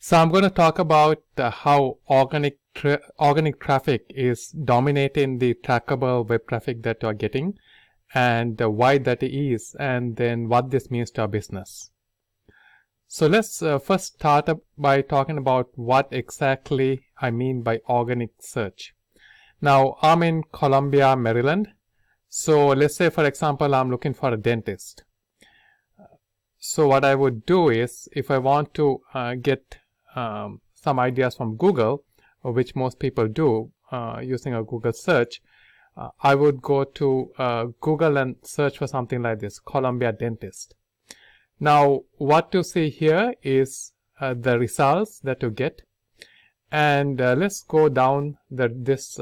So I'm going to talk about how organic traffic is dominating the trackable web traffic that you are getting, and why that is, and then what this means to our business. So let's first start by talking about what exactly I mean by organic search. Now, I'm in Columbia, Maryland. So let's say, for example, I'm looking for a dentist. So what I would do is, if I want to get some ideas from Google, which most people do using a Google search, I would go to Google and search for something like this, Columbia Dentist. Now, what you see here is the results that you get, and let's go down this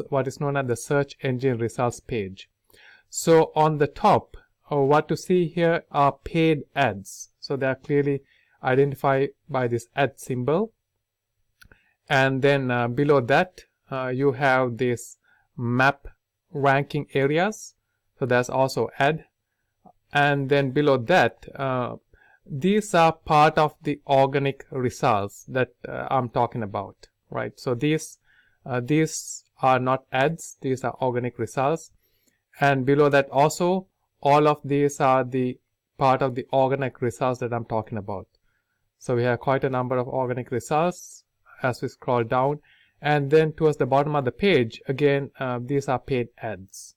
what is known as the search engine results page. So on the top, what you see here are paid ads. So they are clearly identified by this ad symbol, and then below that you have this map ranking areas. So that's also ad, and then below that these are part of the organic results that I'm talking about, right? So these are not ads, these are organic results, and below that also all of these are the part of the organic results that I'm talking about. So we have quite a number of organic results as we scroll down, and then towards the bottom of the page again these are paid ads.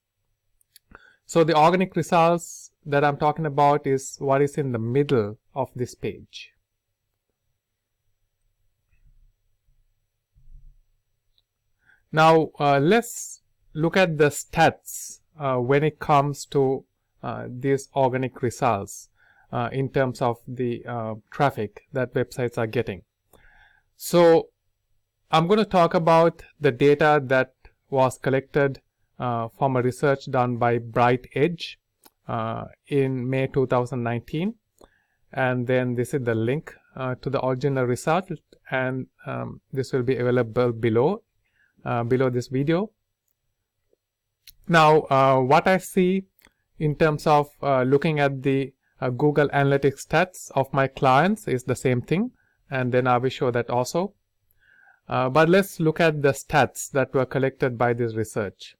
So the organic results that I'm talking about is what is in the middle of this page. Now let's look at the stats when it comes to these organic results in terms of the traffic that websites are getting. So I'm going to talk about the data that was collected from a research done by Bright Edge in May 2019, and then this is the link to the original result, and this will be available below this video. Now what I see in terms of looking at the Google Analytics stats of my clients is the same thing, and then I will show that also. But let's look at the stats that were collected by this research.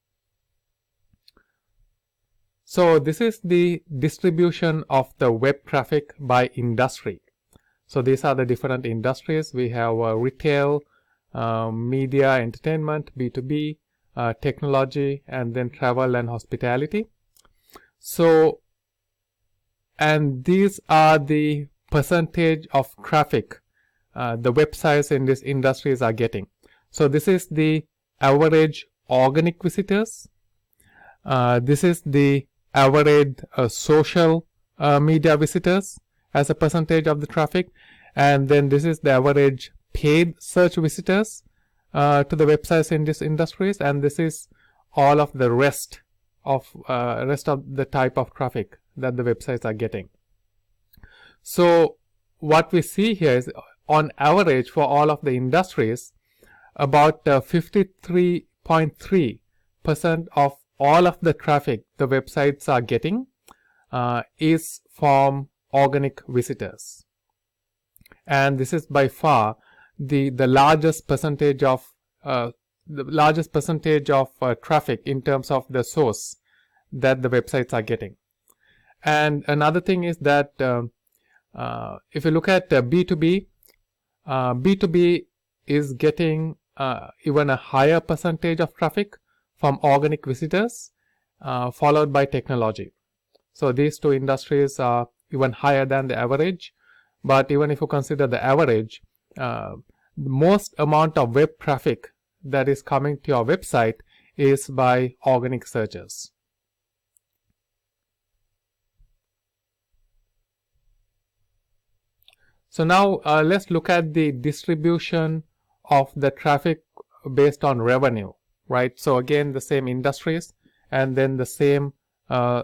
So this is the distribution of the web traffic by industry. So these are the different industries. We have retail, media, entertainment, B2B, technology, and then travel and hospitality. So, and these are the percentage of traffic the websites in these industries are getting. So this is the average organic visitors. This is the average social media visitors as a percentage of the traffic, and then this is the average paid search visitors to the websites in these industries, and this is all of the rest of the type of traffic that the websites are getting. So what we see here is, on average for all of the industries, about 53.3% of all of the traffic the websites are getting is from organic visitors, and this is by far the largest percentage of traffic in terms of the source that the websites are getting. And another thing is that if you look at B2B, B2B is getting even a higher percentage of traffic from organic visitors, followed by technology. So these two industries are even higher than the average, but even if you consider the average, the most amount of web traffic that is coming to your website is by organic searches. So now let's look at the distribution of the traffic based on revenue, right? So again, the same industries, and then the same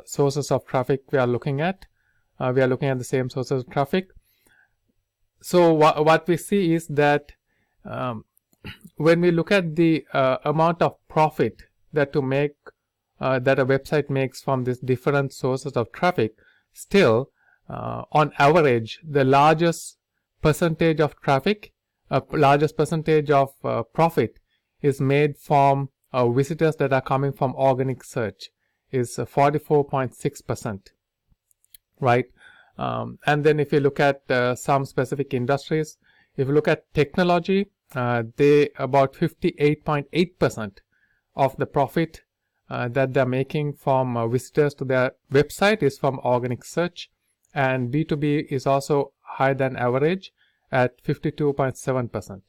sources of traffic we are looking at. We are looking at the same sources of traffic. So what we see is that when we look at the amount of profit that a website makes from these different sources of traffic, still on average the largest percentage of traffic, largest percentage of profit is made from visitors that are coming from organic search, is 44.6%, right? And then if you look at some specific industries, if you look at technology, they about 58.8% of the profit that they're making from visitors to their website is from organic search, and B2B is also higher than average at 52.7%.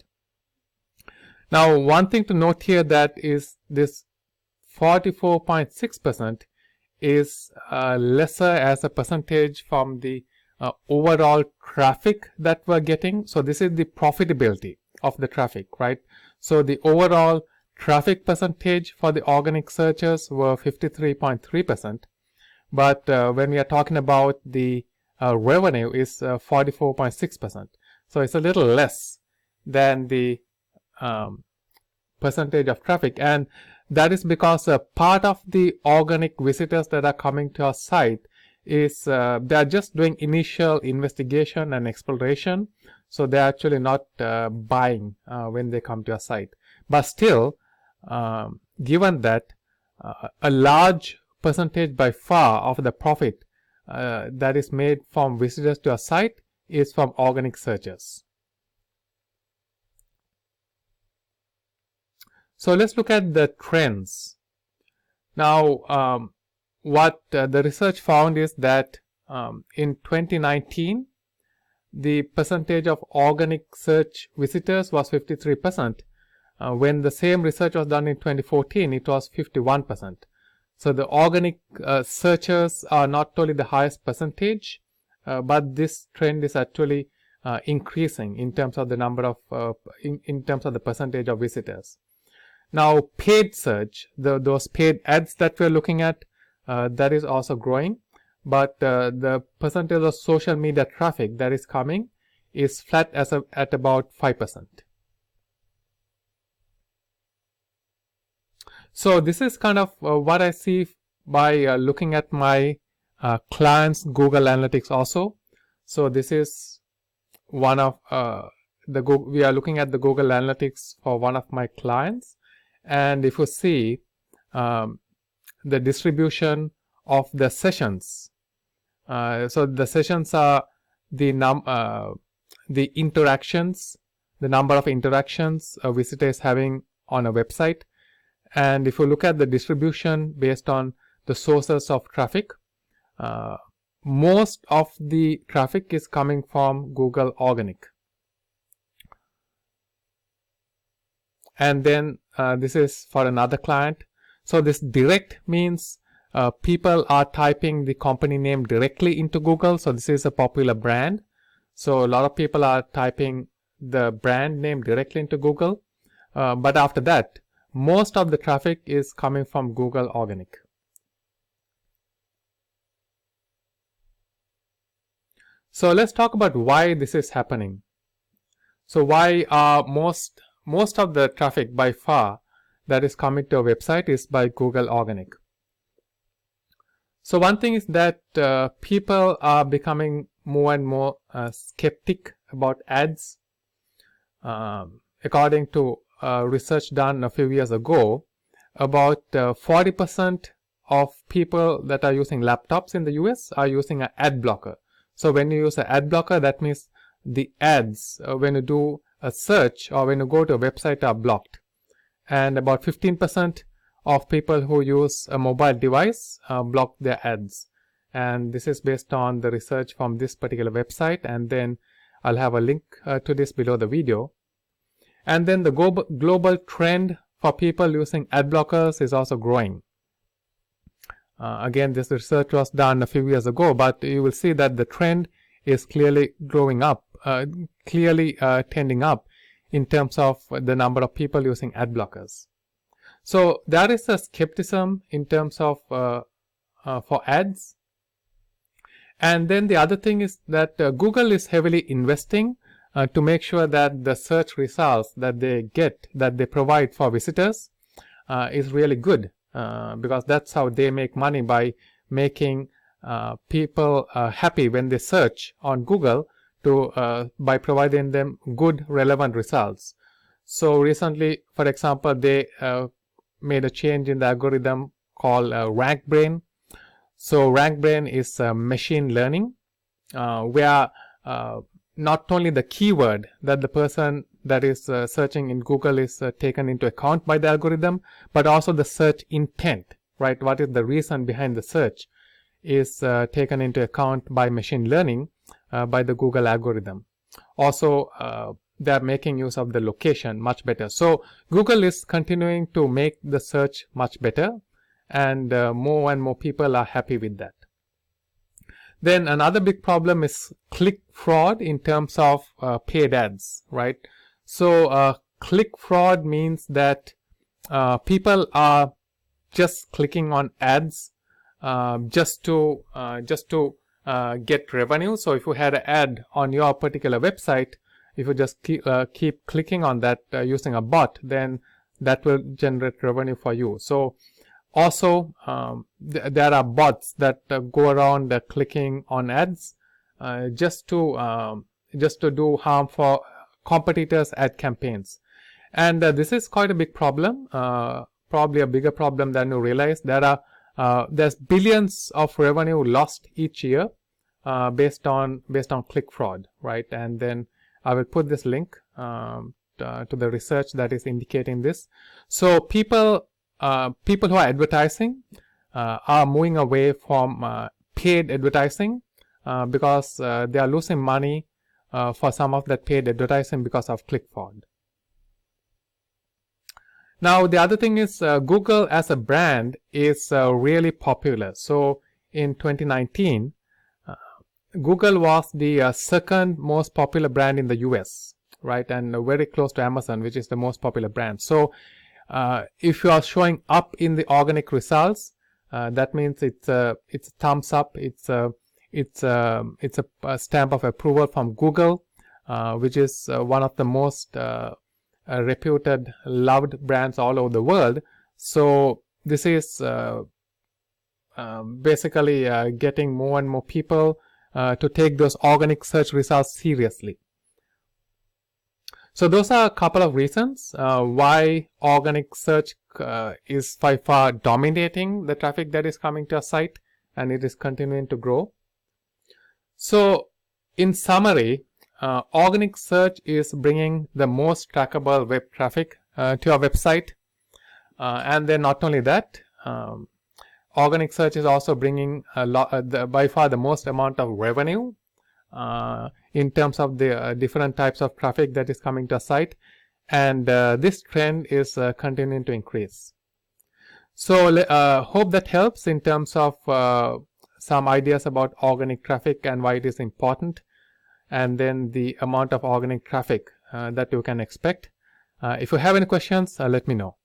Now, one thing to note here that is this 44.6% is lesser as a percentage from the overall traffic that we're getting. So this is the profitability of the traffic, right? So the overall traffic percentage for the organic searches were 53.3%, but when we are talking about the revenue is 44.6%. So it's a little less than the percentage of traffic, and that is because a part of the organic visitors that are coming to our site is they are just doing initial investigation and exploration, so they are actually not buying when they come to our site. But still, given that a large percentage by far of the profit that is made from visitors to our site is from organic searches. So let's look at the trends. Now, what the research found is that in 2019, the percentage of organic search visitors was 53%. When the same research was done in 2014, it was 51%. So the organic searchers are not only the highest percentage, but this trend is actually increasing in terms of the number of, in terms of the percentage of visitors. Now, paid search, those paid ads that we're looking at, that is also growing, but the percentage of social media traffic that is coming is flat at about 5%. So this is kind of what I see by looking at my clients' Google Analytics also. So this is one of we are looking at the Google Analytics for one of my clients. And if you see the distribution of the sessions, so the sessions are the interactions, the number of interactions a visitor is having on a website. And if you look at the distribution based on the sources of traffic, most of the traffic is coming from Google Organic. And then this is for another client. So this direct means people are typing the company name directly into Google. So this is a popular brand. So a lot of people are typing the brand name directly into Google. But after that, most of the traffic is coming from Google Organic. So let's talk about why this is happening. So why are most of the traffic by far that is coming to a website is by Google Organic. So one thing is that people are becoming more and more skeptic about ads. According to research done a few years ago, about 40% of people that are using laptops in the US are using an ad blocker. So when you use an ad blocker, that means the ads when you do a search or when you go to a website are blocked. And about 15% of people who use a mobile device block their ads. And this is based on the research from this particular website, and then I'll have a link to this below the video. And then the global trend for people using ad blockers is also growing. Again, this research was done a few years ago, but you will see that the trend is clearly growing up, tending up in terms of the number of people using ad blockers. So there is a skepticism in terms of for ads. And then the other thing is that Google is heavily investing to make sure that the search results that they provide for visitors is really good, because that's how they make money, by making people happy when they search on Google by providing them good relevant results. So recently, for example, they made a change in the algorithm called RankBrain. So RankBrain is machine learning, where not only the keyword that the person that is searching in Google is taken into account by the algorithm, but also the search intent, right? What is the reason behind the search is taken into account by machine learning by the Google algorithm. Also, they are making use of the location much better. So Google is continuing to make the search much better, and more and more people are happy with that. Then another big problem is click fraud in terms of paid ads, right? So click fraud means that people are just clicking on ads just to get revenue. So if you had an ad on your particular website, if you just keep clicking on that using a bot, then that will generate revenue for you. So also, there are bots that go around clicking on ads just to do harm for competitors' ad campaigns, and this is quite a big problem. Probably a bigger problem than you realize. There's billions of revenue lost each year based on click fraud, right? And then I will put this link to the research that is indicating this. So people who are advertising are moving away from paid advertising because they are losing money for some of that paid advertising because of click fraud. Now, the other thing is Google as a brand is really popular. So in 2019, Google was the second most popular brand in the US, right? And very close to Amazon, which is the most popular brand. So if you are showing up in the organic results, that means it's a thumbs up. It's a stamp of approval from Google, which is one of the most reputed, loved brands all over the world. So this is basically getting more and more people to take those organic search results seriously. So those are a couple of reasons why organic search is by far dominating the traffic that is coming to a site, and it is continuing to grow. So in summary, organic search is bringing the most trackable web traffic to your website, and then not only that, organic search is also bringing by far the most amount of revenue in terms of the different types of traffic that is coming to a site, and this trend is continuing to increase. So hope that helps in terms of some ideas about organic traffic and why it is important, and then the amount of organic traffic that you can expect. If you have any questions, let me know.